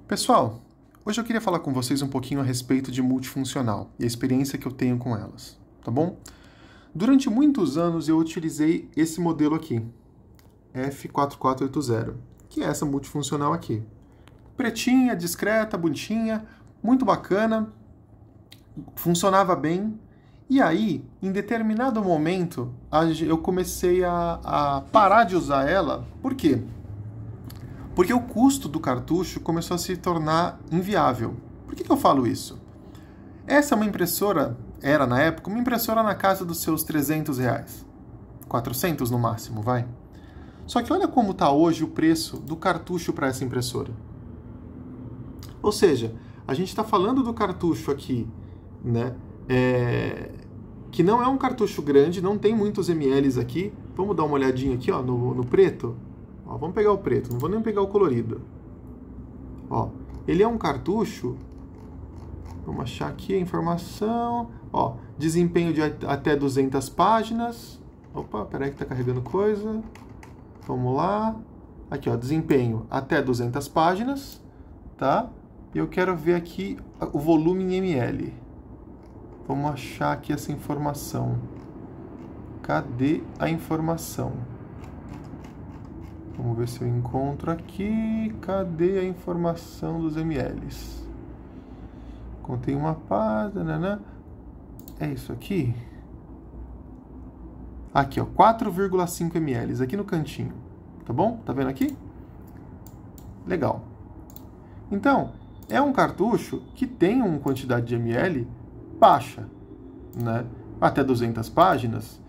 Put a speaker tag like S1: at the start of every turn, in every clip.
S1: Pessoal, hoje eu queria falar com vocês um pouquinho a respeito de multifuncional e a experiência que eu tenho com elas, tá bom? Durante muitos anos eu utilizei esse modelo aqui, F4480, que é essa multifuncional aqui. Pretinha, discreta, bonitinha, muito bacana, funcionava bem. E aí, em determinado momento, eu comecei a parar de usar ela. Por quê? Porque o custo do cartucho começou a se tornar inviável. Por que eu falo isso? Essa é uma impressora, era na época, uma impressora na casa dos seus R$300. 400 no máximo, vai. Só que olha como está hoje o preço do cartucho para essa impressora. Ou seja, a gente está falando do cartucho aqui, né? Que não é um cartucho grande, não tem muitos ml aqui. Vamos dar uma olhadinha aqui, ó, no preto. Ó, vamos pegar o preto, não vou nem pegar o colorido. Ó, ele é um cartucho. Vamos achar aqui a informação. Ó, desempenho de até 200 páginas. Opa, peraí que tá carregando coisa. Vamos lá. Aqui, ó, desempenho até 200 páginas, tá? E eu quero ver aqui o volume em ml. Vamos achar aqui essa informação. Cadê a informação? Vamos ver se eu encontro aqui. Cadê a informação dos mls? Contém uma página, né? É isso aqui? Aqui, ó, 4,5 ml, aqui no cantinho. Tá bom? Tá vendo aqui? Legal. Então, é um cartucho que tem uma quantidade de ml baixa, né? Até 200 páginas,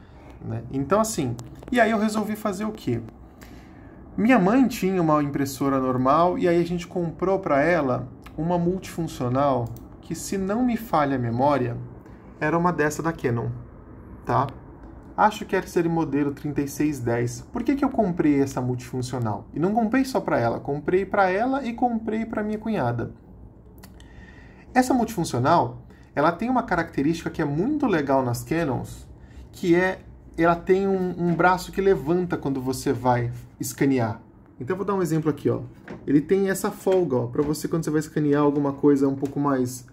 S1: né? Então, assim, e aí eu resolvi fazer o quê? Minha mãe tinha uma impressora normal e aí a gente comprou para ela uma multifuncional que, se não me falha a memória, era uma dessa da Canon, tá? Acho que era esse modelo 3610. Por que eu comprei essa multifuncional? E não comprei só para ela, comprei para ela e comprei para minha cunhada. Essa multifuncional, ela tem uma característica que é muito legal nas Canons, que é ela tem um braço que levanta quando você vai escanear. Então eu vou dar um exemplo aqui, ó. Ele tem essa folga, ó, para você quando você vai escanear alguma coisa um pouco mais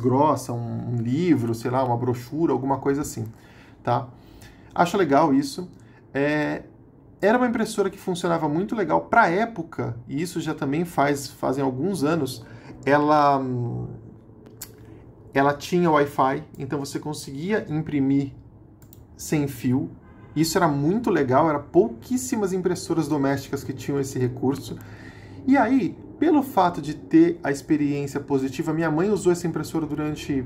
S1: grossa, um livro, sei lá, uma brochura, alguma coisa assim, tá? Acho legal isso. Era uma impressora que funcionava muito legal para a época, e isso já também fazem alguns anos. Ela tinha Wi-Fi, então você conseguia imprimir sem fio. Isso era muito legal, eram pouquíssimas impressoras domésticas que tinham esse recurso. E aí, pelo fato de ter a experiência positiva, minha mãe usou essa impressora durante,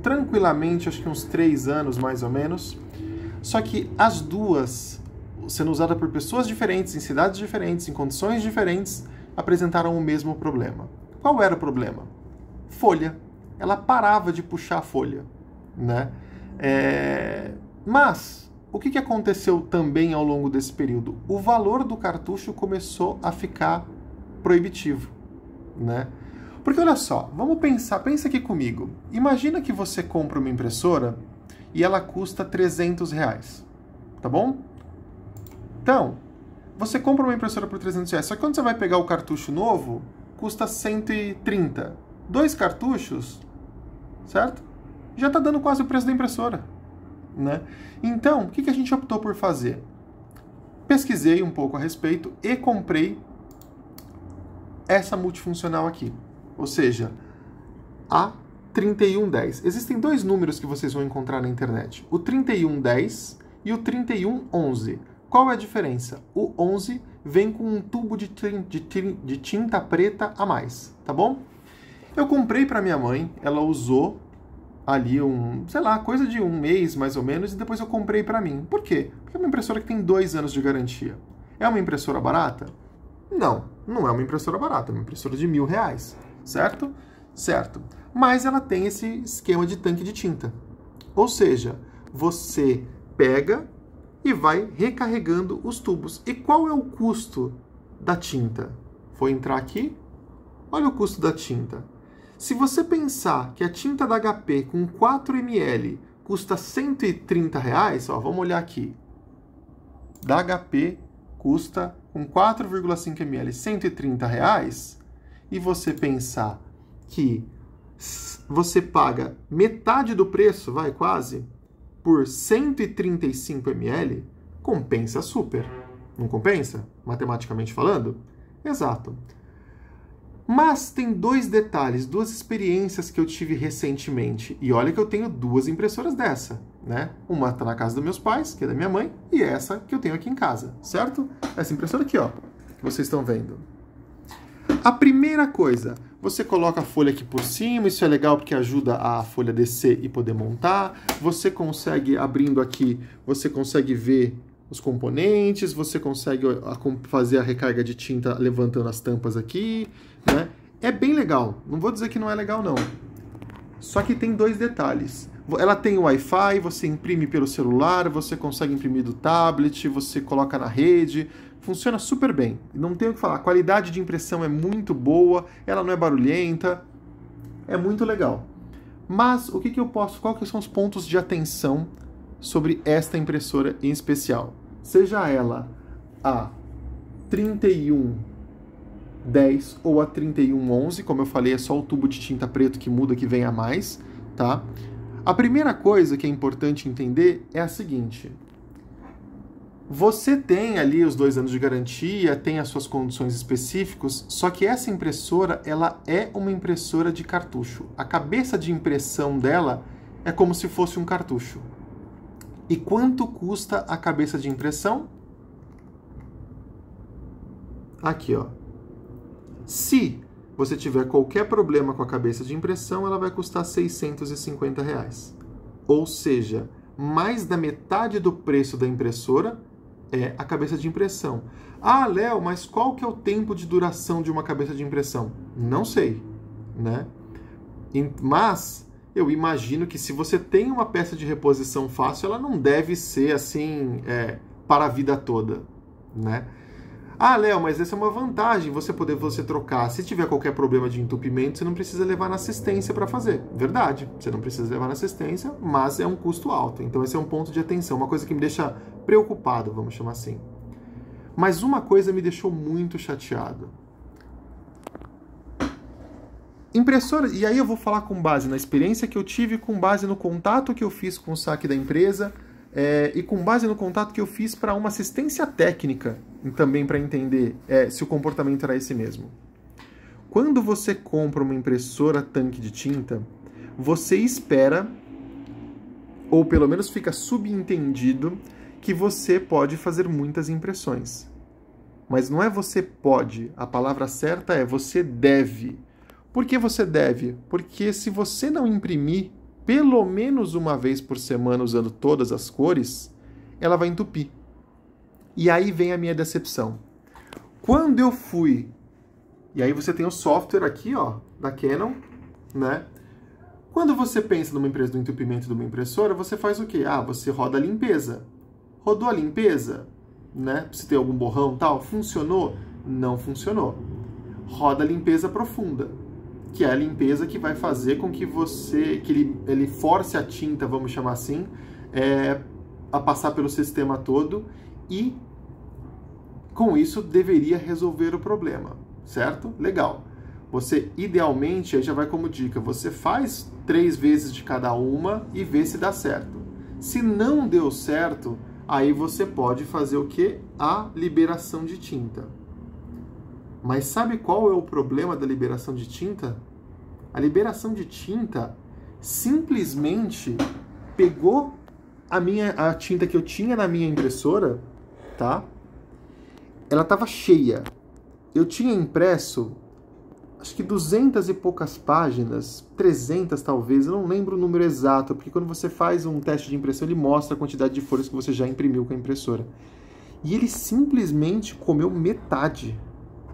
S1: tranquilamente, acho que uns 3 anos mais ou menos. Só que as duas, sendo usadas por pessoas diferentes, em cidades diferentes, em condições diferentes, apresentaram o mesmo problema. Qual era o problema? Folha. Ela parava de puxar a folha, né? Mas, o que aconteceu também ao longo desse período? O valor do cartucho começou a ficar proibitivo, né? Porque olha só, vamos pensar, pensa aqui comigo. Imagina que você compra uma impressora e ela custa R$300, tá bom? Então, você compra uma impressora por R$300, só que quando você vai pegar o cartucho novo, custa 130. 2 cartuchos, certo? Já está dando quase o preço da impressora, né? Então, o que a gente optou por fazer? Pesquisei um pouco a respeito e comprei essa multifuncional aqui, ou seja, a 3110. Existem 2 números que vocês vão encontrar na internet, o 3110 e o 3111. Qual é a diferença? O 11 vem com um tubo de tinta preta a mais, tá bom? Eu comprei para minha mãe, ela usou ali sei lá, coisa de 1 mês mais ou menos, e depois eu comprei para mim. Por quê? Porque é uma impressora que tem 2 anos de garantia. É uma impressora barata? Não, não é uma impressora barata, é uma impressora de R$1.000, certo? Certo. Mas ela tem esse esquema de tanque de tinta. Ou seja, você pega e vai recarregando os tubos. E qual é o custo da tinta? Vou entrar aqui. Olha o custo da tinta. Se você pensar que a tinta da HP com 4 ml custa R$130, ó, vamos olhar aqui. Da HP custa com 4,5 ml R$130. e você pensar que você paga metade do preço, vai quase, por 135 ml, compensa super. Não compensa? Matematicamente falando? Exato. Mas tem dois detalhes, duas experiências que eu tive recentemente. E olha que eu tenho duas impressoras dessa, né? Uma está na casa dos meus pais, que é da minha mãe, e essa que eu tenho aqui em casa, certo? Essa impressora aqui, ó, que vocês estão vendo. A primeira coisa, você coloca a folha aqui por cima, isso é legal porque ajuda a folha descer e poder montar. Você consegue, abrindo aqui, você consegue ver os componentes, você consegue fazer a recarga de tinta levantando as tampas aqui, né? É bem legal, não vou dizer que não é legal não. Só que tem dois detalhes. Ela tem Wi-Fi, você imprime pelo celular, você consegue imprimir do tablet, você coloca na rede, funciona super bem. Não tenho o que falar, a qualidade de impressão é muito boa, ela não é barulhenta, é muito legal. Mas o que eu posso, quais são os pontos de atenção sobre esta impressora em especial? Seja ela a 3110 ou a 3111, como eu falei, é só o tubo de tinta preto que muda, que vem a mais, tá? A primeira coisa que é importante entender é a seguinte: você tem ali os 2 anos de garantia, tem as suas condições específicas, só que essa impressora, ela é uma impressora de cartucho. A cabeça de impressão dela é como se fosse um cartucho. E quanto custa a cabeça de impressão? Aqui, ó. Se você tiver qualquer problema com a cabeça de impressão, ela vai custar R$650. Ou seja, mais da metade do preço da impressora é a cabeça de impressão. Ah, Léo, mas qual que é o tempo de duração de uma cabeça de impressão? Não sei, né? Mas eu imagino que se você tem uma peça de reposição fácil, ela não deve ser assim para a vida toda, né? Ah, Léo, mas essa é uma vantagem, você trocar. Se tiver qualquer problema de entupimento, você não precisa levar na assistência para fazer. Verdade, você não precisa levar na assistência, mas é um custo alto. Então esse é um ponto de atenção, uma coisa que me deixa preocupado, vamos chamar assim. Mas uma coisa me deixou muito chateado. Impressora, e aí eu vou falar com base na experiência que eu tive, com base no contato que eu fiz com o saque da empresa, e com base no contato que eu fiz para uma assistência técnica, também para entender se o comportamento era esse mesmo. Quando você compra uma impressora tanque de tinta, você espera, ou pelo menos fica subentendido, que você pode fazer muitas impressões. Mas não é você pode, a palavra certa é você deve. Por que você deve? Porque se você não imprimir pelo menos uma vez por semana usando todas as cores, ela vai entupir. E aí vem a minha decepção. Quando eu fui, e aí você tem o software aqui, ó, da Canon, né? Quando você pensa numa empresa do entupimento de uma impressora, você faz o quê? Ah, você roda a limpeza. Rodou a limpeza, né? Se tem algum borrão e tal, funcionou? Não funcionou. Roda a limpeza profunda, que é a limpeza que vai fazer com que ele force a tinta, vamos chamar assim, a passar pelo sistema todo, e com isso deveria resolver o problema, certo? Legal. Você, idealmente, aí já vai como dica, você faz 3 vezes de cada uma e vê se dá certo. Se não deu certo, aí você pode fazer o quê? A liberação de tinta. Mas sabe qual é o problema da liberação de tinta? A liberação de tinta simplesmente pegou a tinta que eu tinha na minha impressora, tá? Ela estava cheia. Eu tinha impresso, acho que 200 e poucas páginas, 300 talvez, eu não lembro o número exato, porque quando você faz um teste de impressão, ele mostra a quantidade de folhas que você já imprimiu com a impressora. E ele simplesmente comeu metade.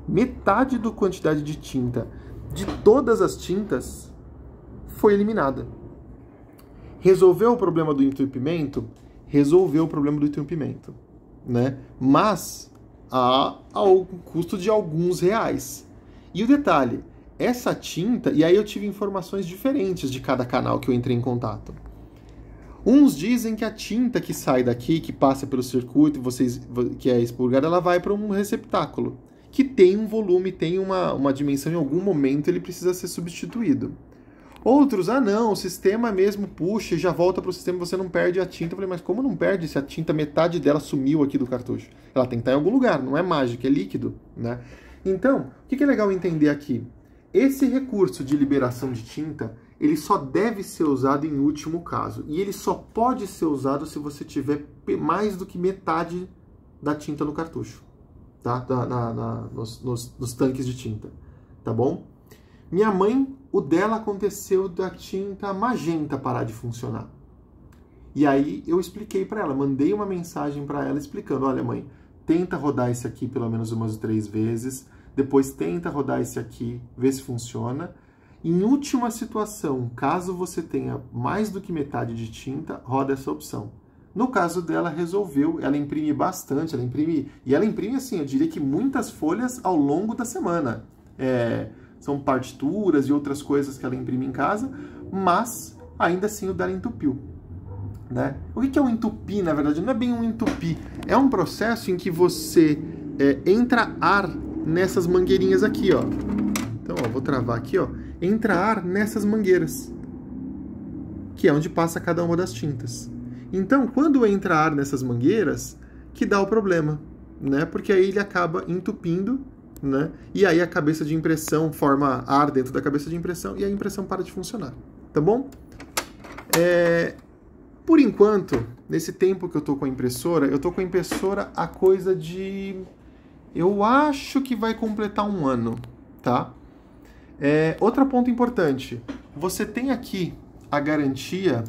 S1: Metade da quantidade de tinta de todas as tintas foi eliminada. Resolveu o problema do entupimento? Resolveu o problema do entupimento, né? Mas ao custo de alguns reais. E o detalhe, essa tinta, e aí eu tive informações diferentes de cada canal que eu entrei em contato. Uns dizem que a tinta que sai daqui, que passa pelo circuito, que é expurgada, ela vai para um receptáculo, que tem um volume, tem uma dimensão, em algum momento ele precisa ser substituído. Outros, não, o sistema mesmo puxa e já volta para o sistema, você não perde a tinta. Eu falei, mas como não perde se a tinta, metade dela sumiu aqui do cartucho? Ela tem que estar em algum lugar, não é mágica, é líquido, né? Então, o que é legal entender aqui? Esse recurso de liberação de tinta, ele só deve ser usado em último caso. E ele só pode ser usado se você tiver mais do que metade da tinta no cartucho, tá? Nos tanques de tinta, tá bom? Minha mãe, o dela aconteceu da tinta magenta parar de funcionar. E aí eu expliquei para ela, mandei uma mensagem para ela explicando, olha mãe, tenta rodar esse aqui pelo menos umas 3 vezes, depois tenta rodar esse aqui, vê se funciona. Em última situação, caso você tenha mais do que metade de tinta, roda essa opção. No caso dela, resolveu, ela imprime bastante, ela imprime assim, eu diria que muitas folhas ao longo da semana. São partituras e outras coisas que ela imprime em casa, mas ainda assim o dela entupiu, né? O que é um entupir, na verdade? Não é bem um entupir, é um processo em que você entra ar nessas mangueirinhas aqui, ó. Então, ó, vou travar aqui, ó. Entra ar nessas mangueiras, que é onde passa cada uma das tintas. Então, quando entra ar nessas mangueiras, que dá o problema, né? Porque aí ele acaba entupindo, né? E aí a cabeça de impressão forma ar dentro da cabeça de impressão e a impressão para de funcionar, tá bom? Por enquanto, nesse tempo que eu tô com a impressora, há coisa de... Eu acho que vai completar 1 ano, tá? Outro ponto importante, você tem aqui a garantia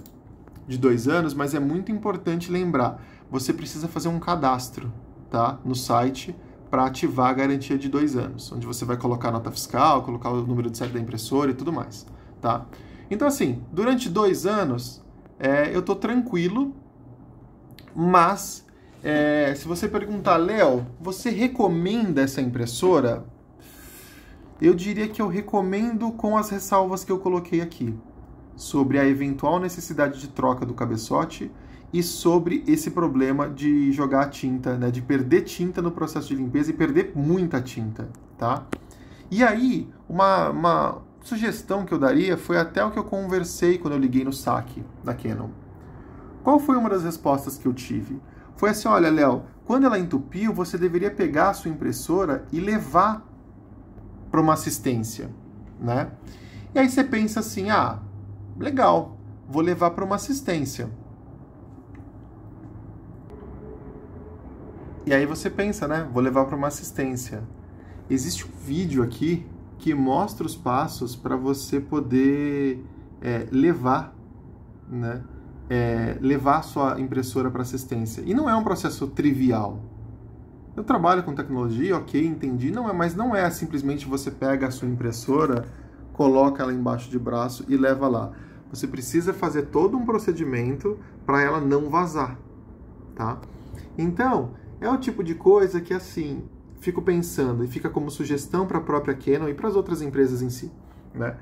S1: de 2 anos, mas é muito importante lembrar, você precisa fazer um cadastro, tá? No site, para ativar a garantia de 2 anos, onde você vai colocar a nota fiscal, colocar o número de série da impressora e tudo mais, tá? Então, assim, durante 2 anos, eu tô tranquilo, mas se você perguntar, Léo, você recomenda essa impressora? Eu diria que eu recomendo com as ressalvas que eu coloquei aqui, sobre a eventual necessidade de troca do cabeçote e sobre esse problema de jogar tinta, né, de perder tinta no processo de limpeza e perder muita tinta, tá? E aí, uma sugestão que eu daria foi até o que eu conversei quando eu liguei no saque da Canon. Qual foi uma das respostas que eu tive? Foi assim, olha, Léo, quando ela entupiu, você deveria pegar a sua impressora e levar para uma assistência, né? E aí você pensa assim, legal, vou levar para uma assistência. E aí você pensa, né? Vou levar para uma assistência. Existe um vídeo aqui que mostra os passos para você poder levar, né? Levar a sua impressora para assistência. E não é um processo trivial. Eu trabalho com tecnologia, ok, entendi. Mas não é simplesmente você pega a sua impressora, coloca ela embaixo de braço e leva lá. Você precisa fazer todo um procedimento para ela não vazar, tá? Então, é o tipo de coisa que, assim, fico pensando e fica como sugestão para a própria Canon e para as outras empresas em si, né?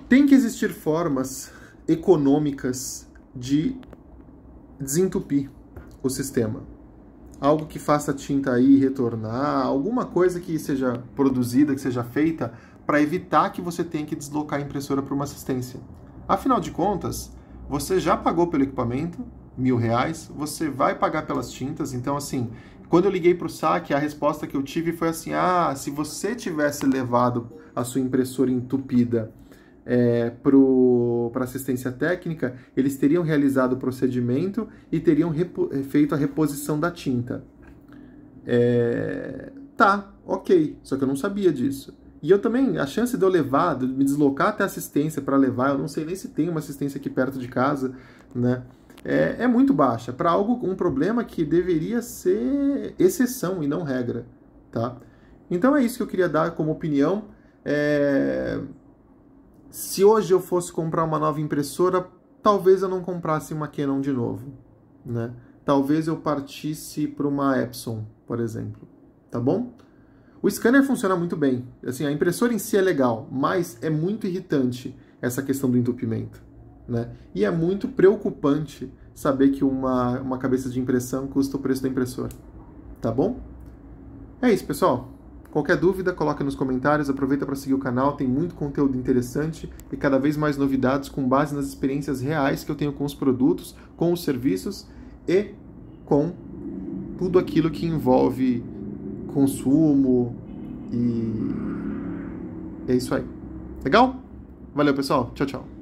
S1: Tem que existir formas econômicas de desentupir o sistema. Algo que faça a tinta aí retornar, alguma coisa que seja produzida, que seja feita para evitar que você tenha que deslocar a impressora para uma assistência. Afinal de contas, você já pagou pelo equipamento, R$1.000, você vai pagar pelas tintas, então assim, quando eu liguei para o saque, a resposta que eu tive foi assim, se você tivesse levado a sua impressora entupida para assistência técnica, eles teriam realizado o procedimento e teriam feito a reposição da tinta. Tá, ok, só que eu não sabia disso. E eu também, a chance de eu levar, de me deslocar até a assistência para levar, eu não sei nem se tem uma assistência aqui perto de casa, né? É muito baixa, para um problema que deveria ser exceção e não regra, tá? Então é isso que eu queria dar como opinião. Se hoje eu fosse comprar uma nova impressora, talvez eu não comprasse uma Canon de novo, né? Talvez eu partisse para uma Epson, por exemplo, tá bom? O scanner funciona muito bem, assim, a impressora em si é legal, mas é muito irritante essa questão do entupimento, né? E é muito preocupante saber que uma cabeça de impressão custa o preço da impressora, tá bom? É isso, pessoal. Qualquer dúvida, coloca nos comentários, aproveita para seguir o canal, tem muito conteúdo interessante e cada vez mais novidades com base nas experiências reais que eu tenho com os produtos, com os serviços e com tudo aquilo que envolve consumo e é isso aí. Legal? Valeu, pessoal. Tchau, tchau.